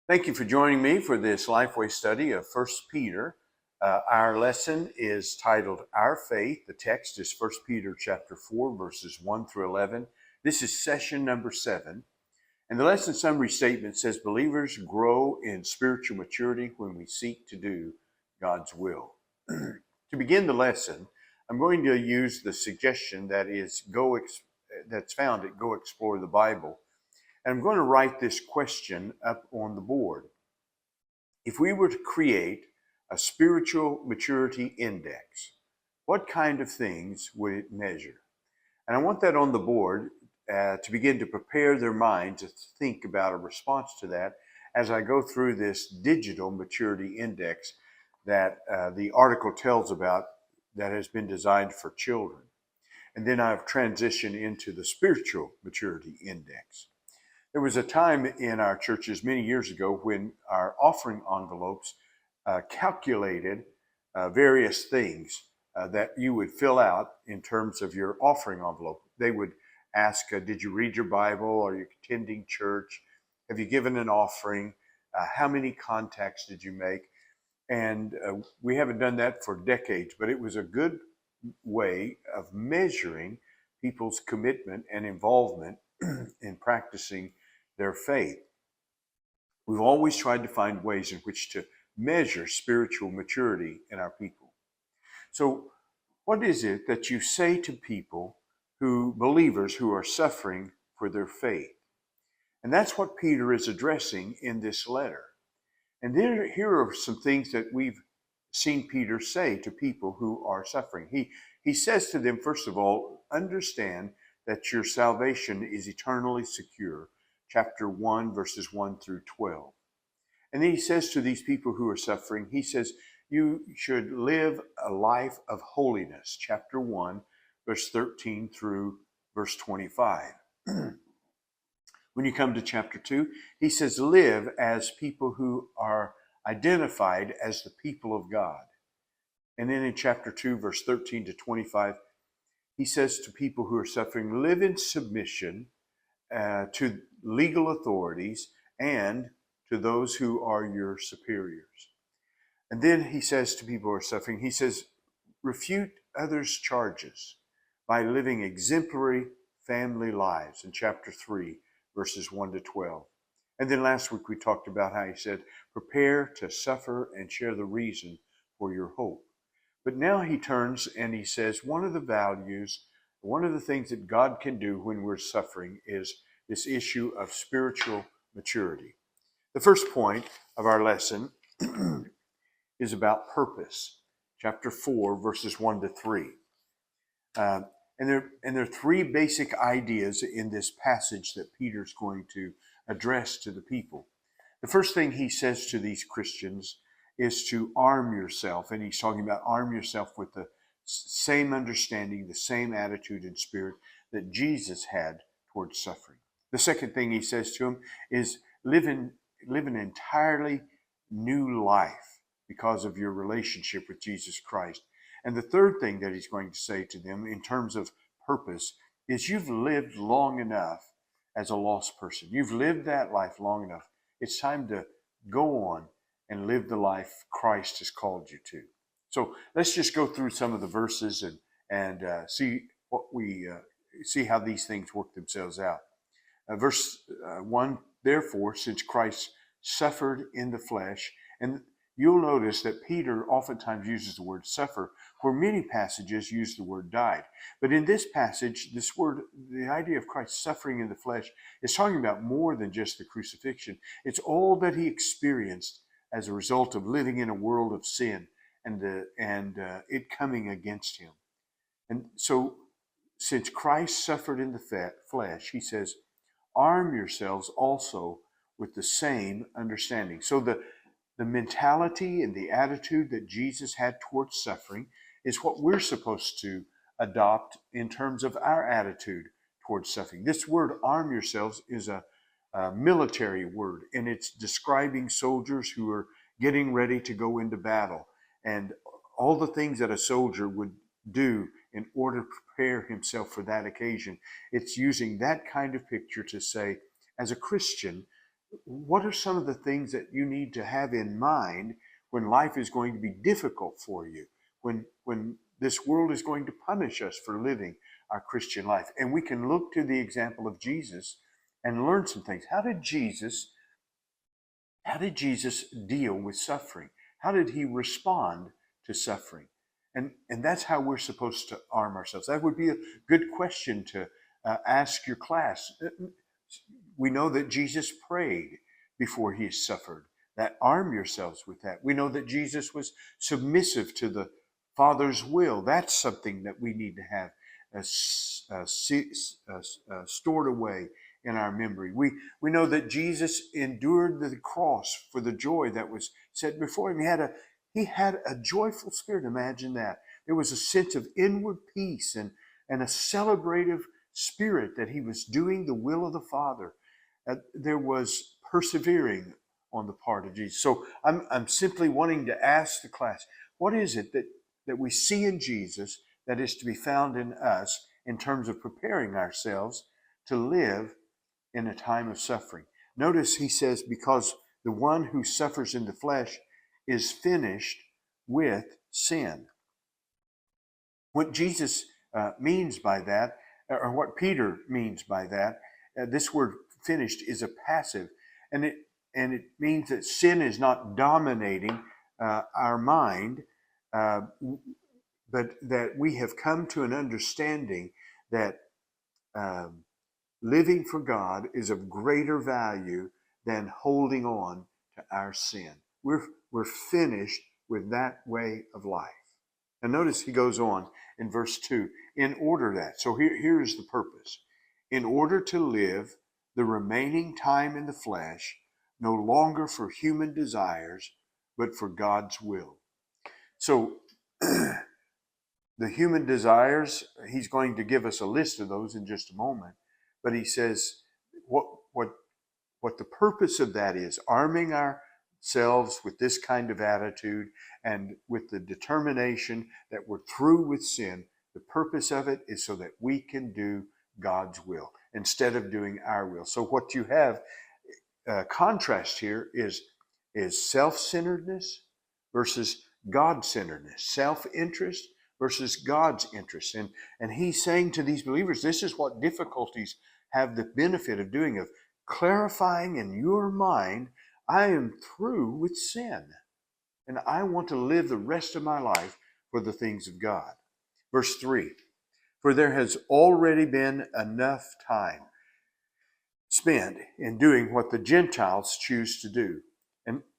Thank you for joining me for this Lifeway study of 1 Peter. Our lesson is titled Our Faith. The text is 1 Peter chapter 4, verses 1 through 11. This is session number 7. And the lesson summary statement says, believers grow in spiritual maturity when we seek to do God's will. To begin the lesson, I'm going to use the suggestion that's found at Go Explore the Bible. And I'm going to write this question up on the board. If we were to create a spiritual maturity index, what kind of things would it measure? And I want that on the board to begin to prepare their minds to think about a response to that as I go through this digital maturity index that the article tells about that has been designed for children. And then I've transitioned into the spiritual maturity index. There was a time in our churches many years ago when our offering envelopes calculated various things that you would fill out in terms of your offering envelope. They would ask, did you read your Bible? Are you attending church? Have you given an offering? How many contacts did you make? And we haven't done that for decades, but it was a good way of measuring people's commitment and involvement in practicing their faith. We've always tried to find ways in which to measure spiritual maturity in our people. So what is it that you say to people believers who are suffering for their faith? And that's what Peter is addressing in this letter. And here are some things that we've seen Peter say to people who are suffering. He says to them, first of all, understand that your salvation is eternally secure. Chapter 1, verses 1 through 12. And then he says to these people who are suffering, he says, you should live a life of holiness. Chapter 1, verse 13 through verse 25. When you come to chapter 2, he says, live as people who are identified as the people of God. And then in chapter 2, verse 13 to 25, he says to people who are suffering, live in submission to legal authorities and to those who are your superiors. And then he says to people who are suffering, he says, refute others' charges by living exemplary family lives in chapter 3, verses 1 to 12. And then last week we talked about how he said, prepare to suffer and share the reason for your hope. But now he turns and he says, one of the things that God can do when we're suffering is this issue of spiritual maturity. The first point of our lesson is about purpose. Chapter 4, verses 1 to 3. And there are three basic ideas in this passage that Peter's going to address to the people. The first thing he says to these Christians is to arm yourself. And he's talking about arm yourself with the same understanding, the same attitude and spirit that Jesus had towards suffering. The second thing he says to them is live an entirely new life because of your relationship with Jesus Christ. And the third thing that he's going to say to them in terms of purpose is you've lived long enough as a lost person. You've lived that life long enough. It's time to go on and live the life Christ has called you to. So let's just go through some of the verses and see how these things work themselves out. Verse 1, therefore, since Christ suffered in the flesh, and you'll notice that Peter oftentimes uses the word suffer, where many passages use the word died. But in this passage, this word, the idea of Christ suffering in the flesh, is talking about more than just the crucifixion. It's all that he experienced as a result of living in a world of sin and it coming against him. And so, since Christ suffered in the flesh, he says, arm yourselves also with the same understanding. So the mentality and the attitude that Jesus had towards suffering is what we're supposed to adopt in terms of our attitude towards suffering. This word, arm yourselves, is a military word, and it's describing soldiers who are getting ready to go into battle and all the things that a soldier would do in order to prepare himself for that occasion. It's using that kind of picture to say, as a Christian, what are some of the things that you need to have in mind when life is going to be difficult for you, when this world is going to punish us for living our Christian life? And we can look to the example of Jesus and learn some things. How did Jesus deal with suffering? How did he respond to suffering? And that's how we're supposed to arm ourselves. That would be a good question to ask your class. We know that Jesus prayed before he suffered. That arm yourselves with that. We know that Jesus was submissive to the Father's will. That's something that we need to have stored away in our memory. We know that Jesus endured the cross for the joy that was set before him. He had a joyful spirit. Imagine that. There was a sense of inward peace and a celebrative spirit that he was doing the will of the Father. There was persevering on the part of Jesus. So I'm simply wanting to ask the class, what is it that we see in Jesus that is to be found in us in terms of preparing ourselves to live in a time of suffering? Notice he says, because the one who suffers in the flesh is finished with sin. What Jesus means by that, or what Peter means by that, this word finished is a passive, and it means that sin is not dominating our mind, but that we have come to an understanding that living for God is of greater value than holding on to our sin. We're finished with that way of life. And notice he goes on in verse 2, in order that, so here is the purpose, in order to live the remaining time in the flesh, no longer for human desires, but for God's will. So the human desires, he's going to give us a list of those in just a moment, but he says what the purpose of that is, arming ourselves with this kind of attitude and with the determination that we're through with sin. The purpose of it is so that we can do God's will instead of doing our will. So what you have contrast here is self-centeredness versus God-centeredness, self-interest versus God's interest. And he's saying to these believers, this is what difficulties have the benefit of doing, of clarifying in your mind, I am through with sin, and I want to live the rest of my life for the things of God. Verse 3, for there has already been enough time spent in doing what the Gentiles choose to do.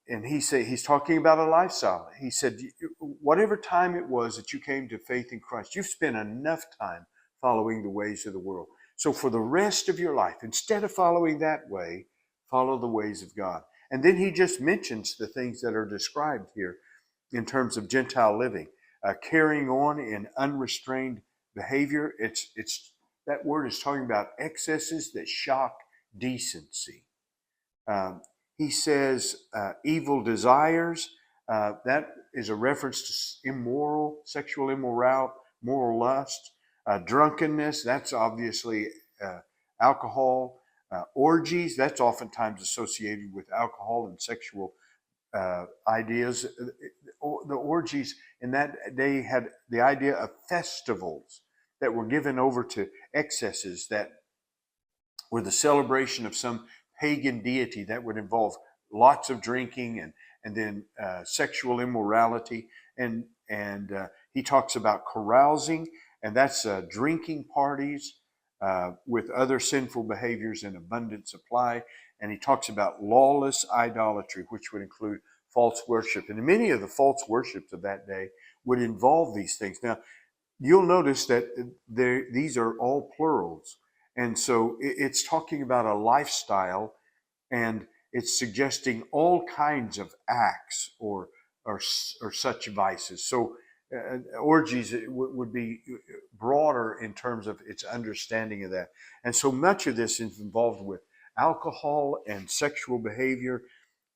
And he's talking about a lifestyle. He said, whatever time it was that you came to faith in Christ, you've spent enough time following the ways of the world. So for the rest of your life, instead of following that way, follow the ways of God. And then he just mentions the things that are described here in terms of Gentile living, carrying on in unrestrained behavior. That word is talking about excesses that shock decency. He says evil desires. That is a reference to sexual immorality, moral lust, drunkenness. That's obviously alcohol. Orgies. That's oftentimes associated with alcohol and sexual ideas. The orgies in that day had the idea of festivals that were given over to excesses that were the celebration of some pagan deity that would involve lots of drinking and then sexual immorality. And he talks about carousing, and that's drinking parties with other sinful behaviors in abundant supply. And he talks about lawless idolatry, which would include false worship. And many of the false worships of that day would involve these things. Now, you'll notice that these are all plurals. And so it's talking about a lifestyle, and it's suggesting all kinds of acts or such vices. So orgies would be broader in terms of its understanding of that. And so much of this is involved with alcohol and sexual behavior.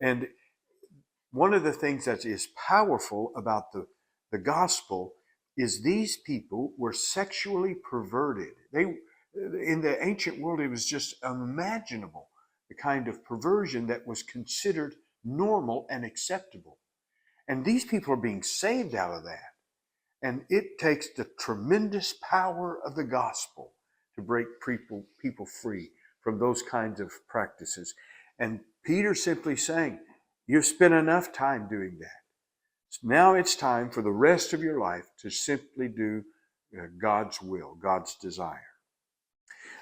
And one of the things that is powerful about the gospel is these people were sexually perverted. In the ancient world, it was just unimaginable the kind of perversion that was considered normal and acceptable. And these people are being saved out of that. And it takes the tremendous power of the gospel to break people free from those kinds of practices. And Peter's simply saying, you've spent enough time doing that. Now it's time for the rest of your life to simply do God's will, God's desire.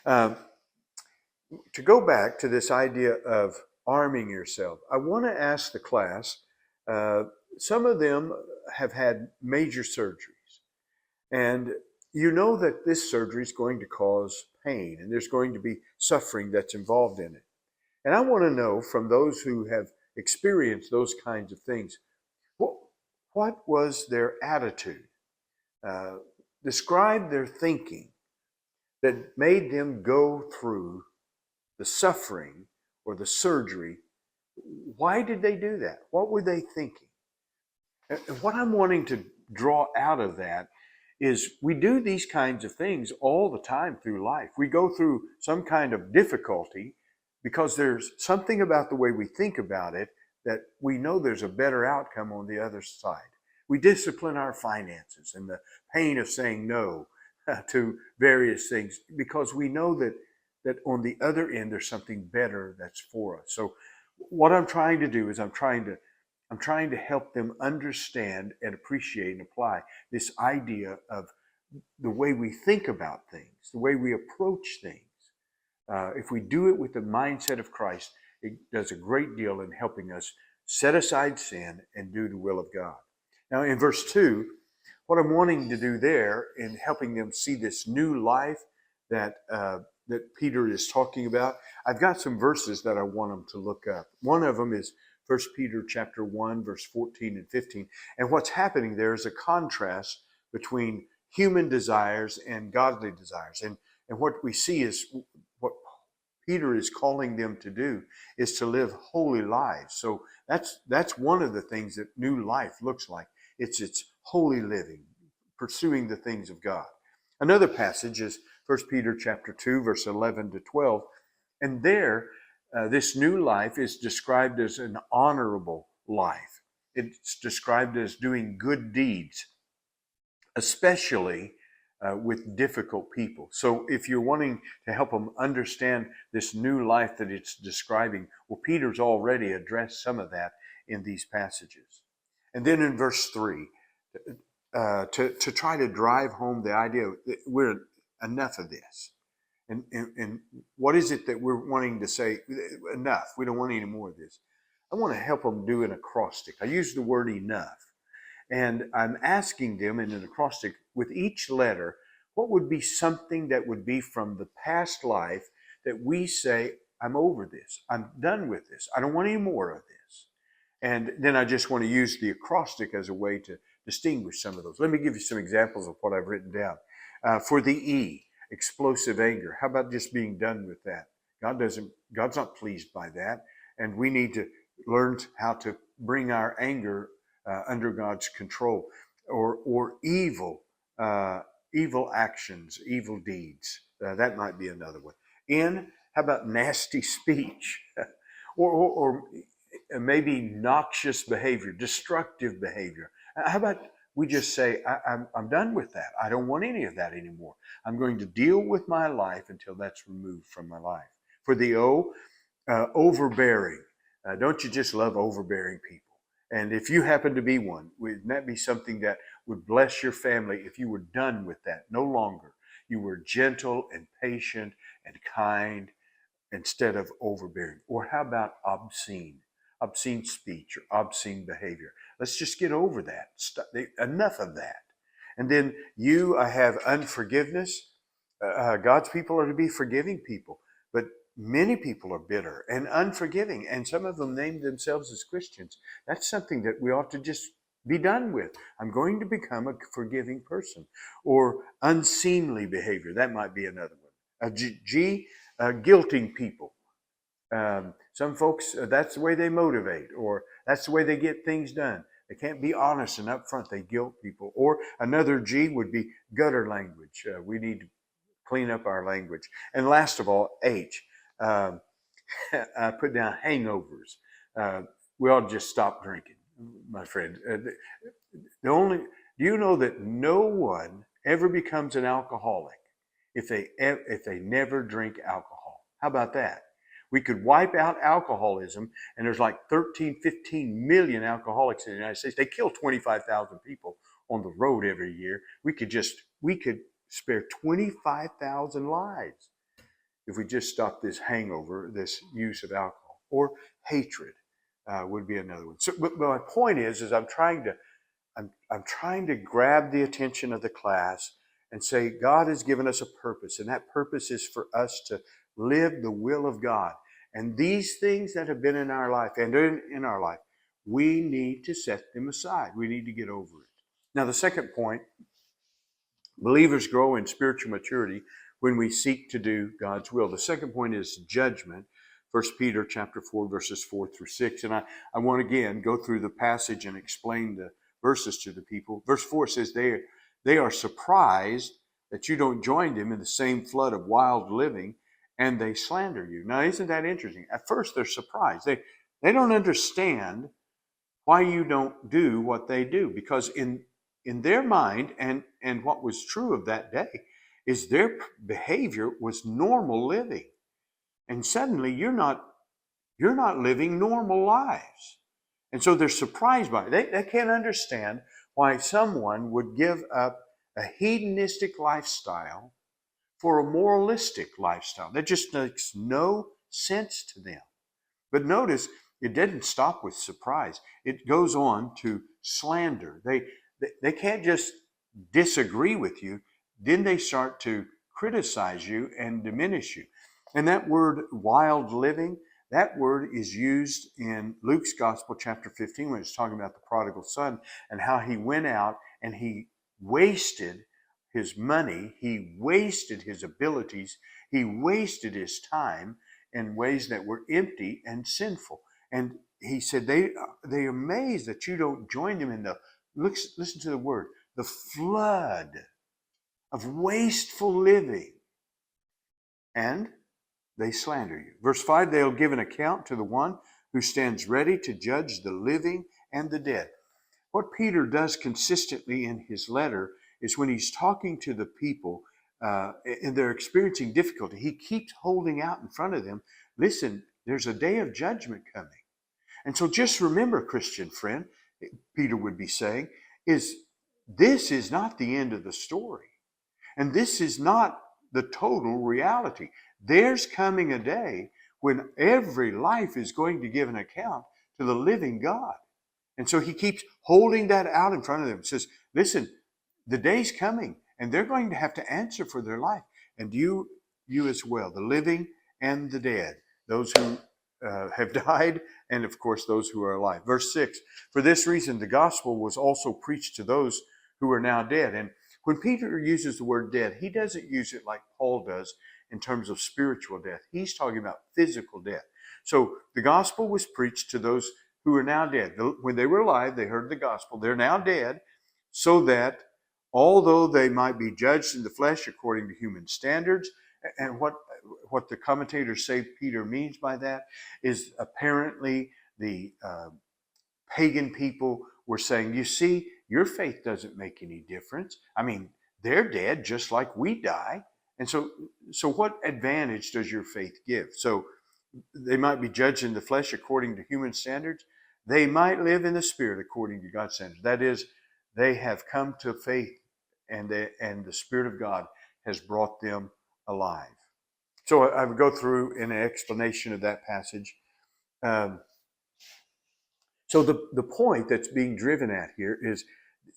To go back to this idea of arming yourself, I want to ask the class, some of them have had major surgeries. And you know that this surgery is going to cause pain and there's going to be suffering that's involved in it. And I want to know from those who have experienced those kinds of things, what was their attitude? Describe their thinking that made them go through the suffering or the surgery. Why did they do that? What were they thinking? And what I'm wanting to draw out of that is we do these kinds of things all the time through life. We go through some kind of difficulty because there's something about the way we think about it that we know there's a better outcome on the other side. We discipline our finances and the pain of saying no to various things because we know that on the other end there's something better that's for us. So what I'm trying to do is I'm trying to help them understand and appreciate and apply this idea of the way we think about things, the way we approach things. If we do it with the mindset of Christ, it does a great deal in helping us set aside sin and do the will of God. Now in verse 2, what I'm wanting to do there in helping them see this new life that Peter is talking about, I've got some verses that I want them to look up. One of them is 1 Peter chapter 1, verse 14 and 15. And what's happening there is a contrast between human desires and godly desires. And what we see is what Peter is calling them to do is to live holy lives. So that's one of the things that new life looks like. It's holy living, pursuing the things of God. Another passage is 1 Peter chapter 2, verse 11 to 12. And there, this new life is described as an honorable life. It's described as doing good deeds, especially with difficult people. So if you're wanting to help them understand this new life that it's describing, well, Peter's already addressed some of that in these passages. And then in verse 3, to try to drive home the idea that we're enough of this. And what is it that we're wanting to say? Enough. We don't want any more of this. I want to help them do an acrostic. I use the word enough. And I'm asking them in an acrostic with each letter, what would be something that would be from the past life that we say, I'm over this. I'm done with this. I don't want any more of this. And then I just want to use the acrostic as a way to distinguish some of those. Let me give you some examples of what I've written down. For the E, explosive anger. How about just being done with that? God's not pleased by that. And we need to learn how to bring our anger under God's control. Or evil actions, evil deeds. That might be another one. N, how about nasty speech? or maybe noxious behavior, destructive behavior. How about we just say, I'm done with that. I don't want any of that anymore. I'm going to deal with my life until that's removed from my life. For the O, overbearing. Don't you just love overbearing people? And if you happen to be one, wouldn't that be something that would bless your family if you were done with that? No longer. You were gentle and patient and kind instead of overbearing. Or how about obscene speech or obscene behavior? Let's just get over that. Enough of that. And then I have unforgiveness. God's people are to be forgiving people, but many people are bitter and unforgiving, and some of them name themselves as Christians. That's something that we ought to just be done with. I'm going to become a forgiving person. Or unseemly behavior. That might be another one. Guilting people. Some folks, that's the way they motivate, or that's the way they get things done. They can't be honest and upfront. They guilt people. Or another G would be gutter language. We need to clean up our language. And last of all, H, I put down hangovers. We ought to just stop drinking, my friend. Do you know that no one ever becomes an alcoholic if they never drink alcohol? How about that? We could wipe out alcoholism, and there's like 13, 15 million alcoholics in the United States. They kill 25,000 people on the road every year. We could spare 25,000 lives if we just stop this hangover, this use of alcohol. Or hatred would be another one. So, but my point is I'm trying to grab the attention of the class and say God has given us a purpose, and that purpose is for us to live the will of God. And these things that have been in our life and in our life, we need to set them aside. We need to get over it. Now, the second point, believers grow in spiritual maturity when we seek to do God's will. The second point is judgment. 1 Peter chapter 4, verses 4 through 6. And I want to again go through the passage and explain the verses to the people. Verse 4 says, they are surprised that you don't join them in the same flood of wild living, and they slander you. Now, isn't that interesting? At first, they're surprised. They don't understand why you don't do what they do, because in their mind, and what was true of that day, is their behavior was normal living. And suddenly you're not living normal lives. And so they're surprised by it. They can't understand why someone would give up a hedonistic lifestyle for a moralistic lifestyle. That just makes no sense to them. But notice, it didn't stop with surprise. It goes on to slander. They can't just disagree with you. Then they start to criticize you and diminish you. And that word wild living, that word is used in Luke's Gospel, chapter 15, when it's talking about the prodigal son and how he went out and he wasted his money, he wasted his abilities, he wasted his time in ways that were empty and sinful. And he said, they're amazed that you don't join them in the, listen to the word, the flood of wasteful living. And they slander you. Verse 5, they'll give an account to the one who stands ready to judge the living and the dead. What Peter does consistently in his letter is when he's talking to the people and they're experiencing difficulty, he keeps holding out in front of them, listen, there's a day of judgment coming. And so just remember, Christian friend, Peter would be saying, this is not the end of the story. And this is not the total reality. There's coming a day when every life is going to give an account to the living God. And so he keeps holding that out in front of them. He says, listen, the day's coming and they're going to have to answer for their life. And you as well, the living and the dead, those who have died, and of course those who are alive. Verse 6, for this reason the gospel was also preached to those who are now dead. And when Peter uses the word dead, he doesn't use it like Paul does in terms of spiritual death. He's talking about physical death. So the gospel was preached to those who are now dead. When they were alive, they heard the gospel. They're now dead, so that although they might be judged in the flesh according to human standards, and what the commentators say Peter means by that is apparently the pagan people were saying, you see, your faith doesn't make any difference. I mean, they're dead just like we die. And so what advantage does your faith give? So they might be judged in the flesh according to human standards. They might live in the spirit according to God's standards. That is, they have come to faith and the Spirit of God has brought them alive. So I would go through in an explanation of that passage. So the point that's being driven at here is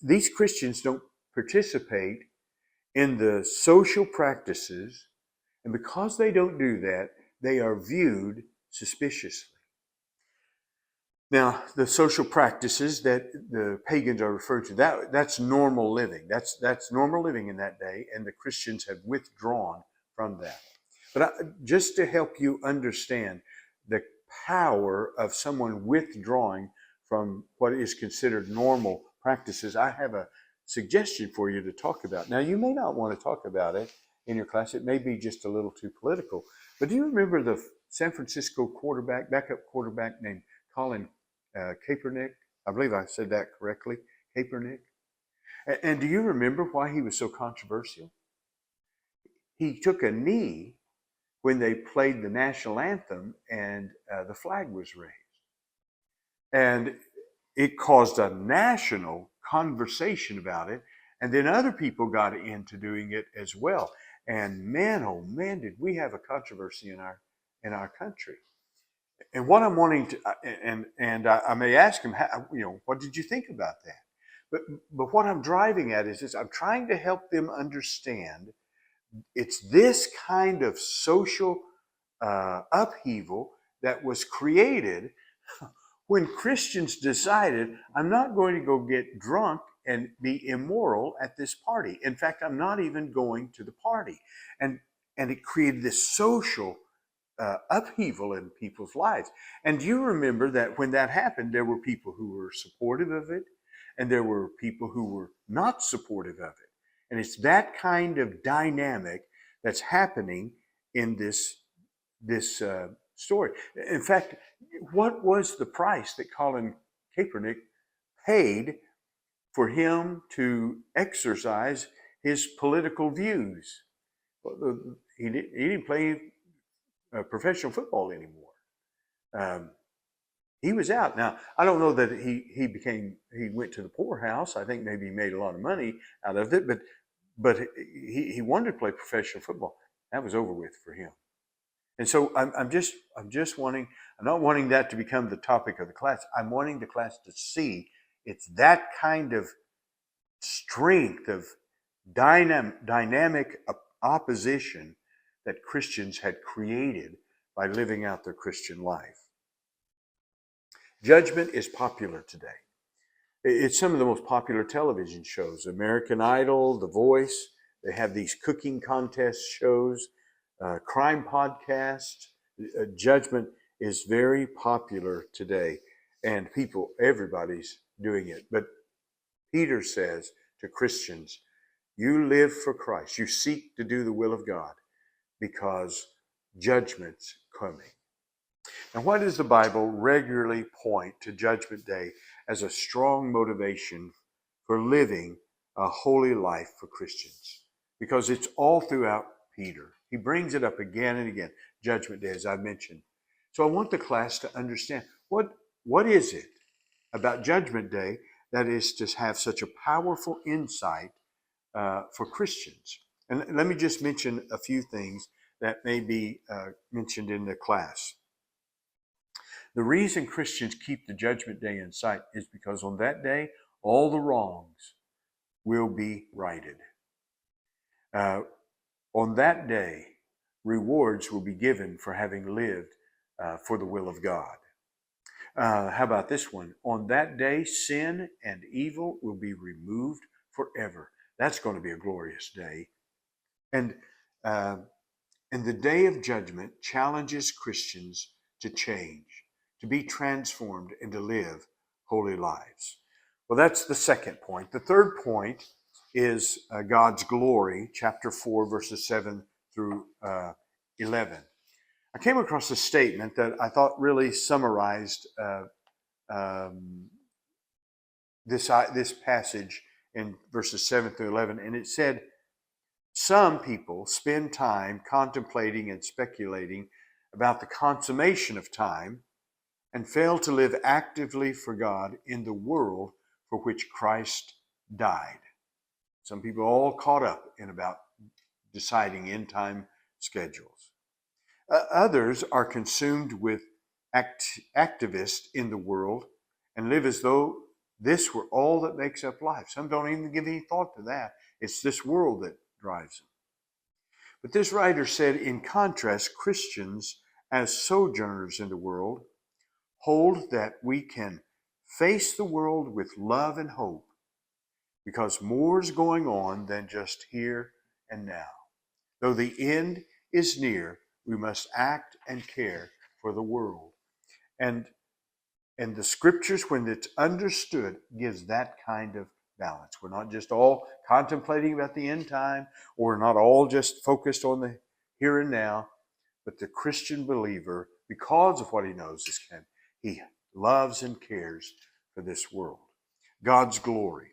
these Christians don't participate in the social practices, and because they don't do that, they are viewed suspiciously. Now, the social practices that the pagans are referring to, that's normal living. That's normal living in that day, and the Christians have withdrawn from that. But just to help you understand the power of someone withdrawing from what is considered normal practices, I have a suggestion for you to talk about. Now, you may not want to talk about it in your class. It may be just a little too political. But do you remember San Francisco backup quarterback named Colin Kaepernick. I believe I said that correctly, Kaepernick. And do you remember why he was so controversial? He took a knee when they played the national anthem and the flag was raised. And it caused a national conversation about it. And then other people got into doing it as well. And man, oh man, did we have a controversy in our country. And what I'm wanting to, and I may ask him, what did you think about that? But what I'm driving at is this: I'm trying to help them understand it's this kind of social upheaval that was created when Christians decided, I'm not going to go get drunk and be immoral at this party. In fact, I'm not even going to the party. And it created this social upheaval in people's lives. And you remember that when that happened, there were people who were supportive of it, and there were people who were not supportive of it. And it's that kind of dynamic that's happening in this story. In fact, what was the price that Colin Kaepernick paid for him to exercise his political views? He didn't play professional football anymore. He was out. Now, I don't know that he went to the poorhouse. I think maybe he made a lot of money out of it, but he wanted to play professional football. That was over with for him. And so I'm just wanting, I'm not wanting that to become the topic of the class. I'm wanting the class to see it's that kind of strength of dynamic opposition that Christians had created by living out their Christian life. Judgment is popular today. It's some of the most popular television shows. American Idol, The Voice, they have these cooking contest shows, crime podcasts. Judgment is very popular today, and everybody's doing it. But Peter says to Christians, you live for Christ. You seek to do the will of God because judgment's coming. And why does the Bible regularly point to Judgment Day as a strong motivation for living a holy life for Christians? Because it's all throughout Peter. He brings it up again and again, Judgment Day, as I mentioned. So I want the class to understand, what is it about Judgment Day that is to have such a powerful insight for Christians? And let me just mention a few things that may be mentioned in the class. The reason Christians keep the Judgment Day in sight is because on that day, all the wrongs will be righted. On that day, rewards will be given for having lived for the will of God. How about this one? On that day, sin and evil will be removed forever. That's going to be a glorious day. And the day of judgment challenges Christians to change, to be transformed, and to live holy lives. Well, that's the second point. The third point is God's glory, chapter 4, verses 7 through 11. I came across a statement that I thought really summarized this passage in verses 7 through 11, and it said, some people spend time contemplating and speculating about the consummation of time and fail to live actively for God in the world for which Christ died. Some people are all caught up in about deciding end time schedules. Others are consumed with activists in the world and live as though this were all that makes up life. Some don't even give any thought to that. It's this world that drives them. But this writer said, in contrast, Christians, as sojourners in the world, hold that we can face the world with love and hope because more is going on than just here and now. Though the end is near, we must act and care for the world. And the scriptures, when it's understood, gives that kind of balance. We're not just all contemplating about the end time, or we're not all just focused on the here and now, But the Christian believer, because of what he knows, he loves and cares for this world. God's glory.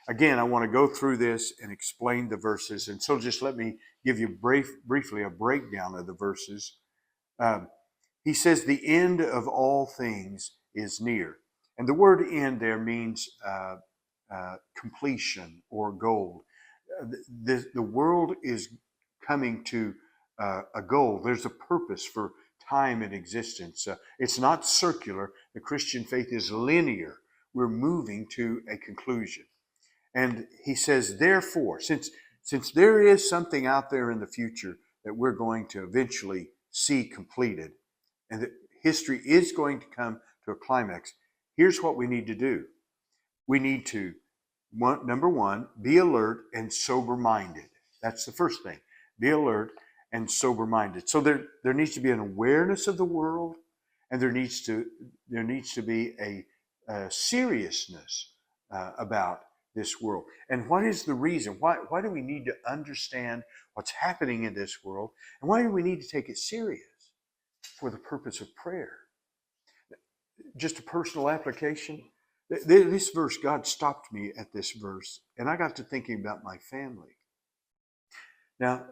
Again, I want to go through this and explain the verses. And so just let me give you briefly a breakdown of the verses. He says, the end of all things is near. And the word end there means completion or goal. The world is coming to a goal. There's a purpose for time and existence. It's not circular. The Christian faith is linear. We're moving to a conclusion. And he says, therefore, since there is something out there in the future that we're going to eventually see completed, and that history is going to come to a climax, here's what we need to do. We need to, number one, be alert and sober-minded. That's the first thing. Be alert and sober-minded. So there needs to be an awareness of the world, and there needs to be a seriousness about this world. And what is the reason? Why do we need to understand what's happening in this world? And why do we need to take it serious? For the purpose of prayer. Just a personal application. This verse, God stopped me at this verse, and I got to thinking about my family. Now,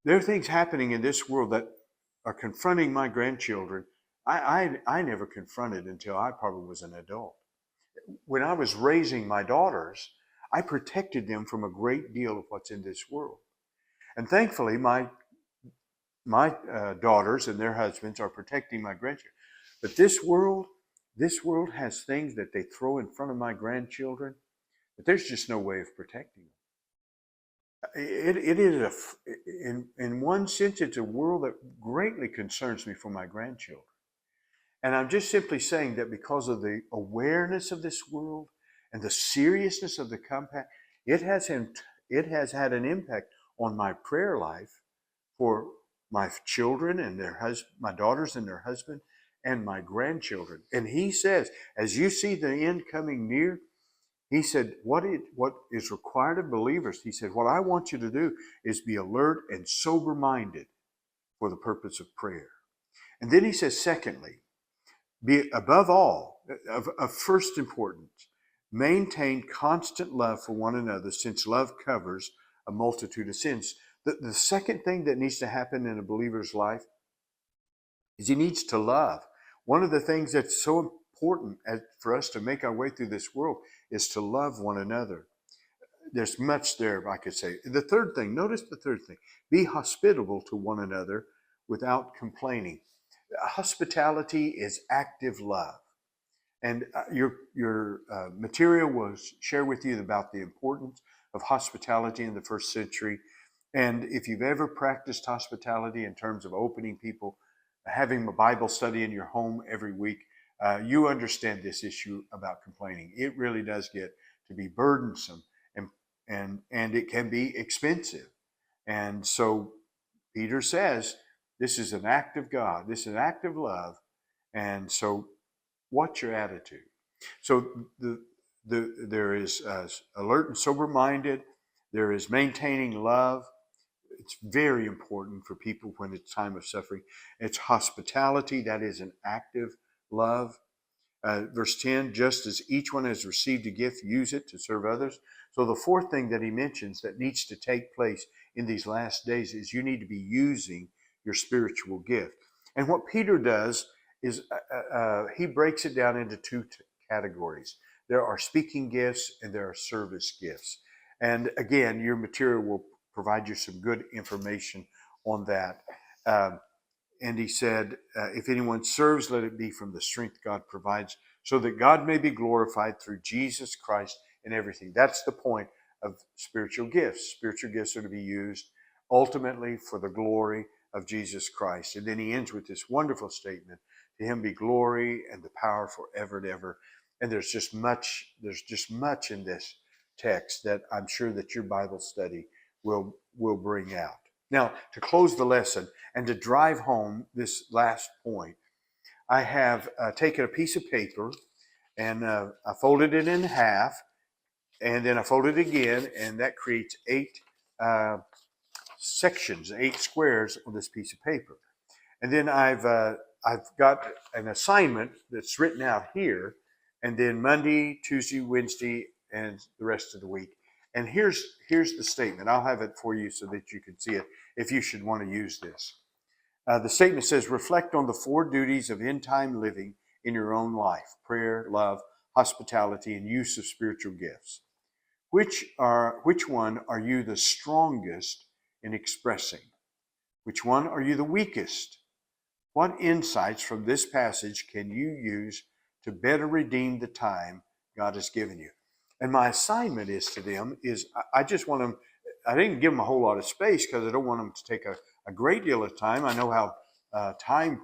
there are things happening in this world that are confronting my grandchildren. I never confronted until I probably was an adult. When I was raising my daughters, I protected them from a great deal of what's in this world. And thankfully, my daughters and their husbands are protecting my grandchildren. But this world has things that they throw in front of my grandchildren, but there's just no way of protecting them. It is in one sense, it's a world that greatly concerns me for my grandchildren. And I'm just simply saying that because of the awareness of this world and the seriousness of the compact, it has had an impact on my prayer life for my children and my daughters and their husband, and my grandchildren. And he says, as you see the end coming near, he said, what is required of believers, he said, what I want you to do is be alert and sober-minded for the purpose of prayer. And then he says, secondly, be above all, of first importance, maintain constant love for one another, since love covers a multitude of sins. The second thing that needs to happen in a believer's life is he needs to love. One of the things that's so important for us to make our way through this world is to love one another. There's much there, I could say. The third thing, notice the third thing, be hospitable to one another without complaining. Hospitality is active love. And your material was shared with you about the importance of hospitality in the first century. And if you've ever practiced hospitality in terms of opening people, having a Bible study in your home every week, you understand this issue about complaining. It really does get to be burdensome, and it can be expensive. And so Peter says, this is an act of God. This is an act of love. And so what's your attitude? So there is alert and sober-minded. There is maintaining love. It's very important for people when it's time of suffering. It's hospitality. That is an active love. Verse 10, just as each one has received a gift, use it to serve others. So the fourth thing that he mentions that needs to take place in these last days is you need to be using your spiritual gift. And what Peter does is he breaks it down into two categories. There are speaking gifts and there are service gifts. And again, your material will provide you some good information on that. And he said, if anyone serves, let it be from the strength God provides, so that God may be glorified through Jesus Christ in everything. That's the point of spiritual gifts. Spiritual gifts are to be used ultimately for the glory of Jesus Christ. And then he ends with this wonderful statement, to him be glory and the power forever and ever. And there's just much in this text that I'm sure that your Bible study will bring out. Now, to close the lesson and to drive home this last point, I have taken a piece of paper and I folded it in half, and then I folded it again, and that creates 8 sections, 8 squares on this piece of paper. And then I've got an assignment that's written out here, and then Monday, Tuesday, Wednesday, and the rest of the week. And here's the statement. I'll have it for you so that you can see it if you should want to use this. The statement says, reflect on the 4 duties of end-time living in your own life: prayer, love, hospitality, and use of spiritual gifts. Which one are you the strongest in expressing? Which one are you the weakest? What insights from this passage can you use to better redeem the time God has given you? And my assignment is to them is I just want them, I didn't give them a whole lot of space because I don't want them to take a great deal of time. I know how time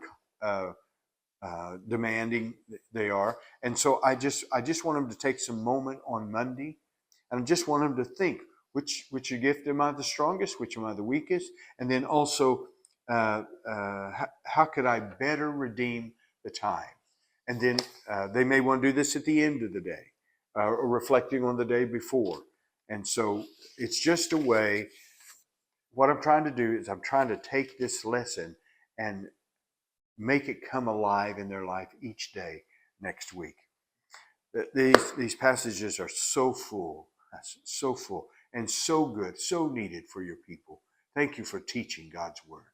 demanding they are. And so I just want them to take some moment on Monday, and I just want them to think, which gift am I the strongest? Which am I the weakest? And then also, how could I better redeem the time? And then they may want to do this at the end of the day, or reflecting on the day before. And so it's just a way. What I'm trying to do is I'm trying to take this lesson and make it come alive in their life each day next week. These passages are so full, and so good, so needed for your people. Thank you for teaching God's word.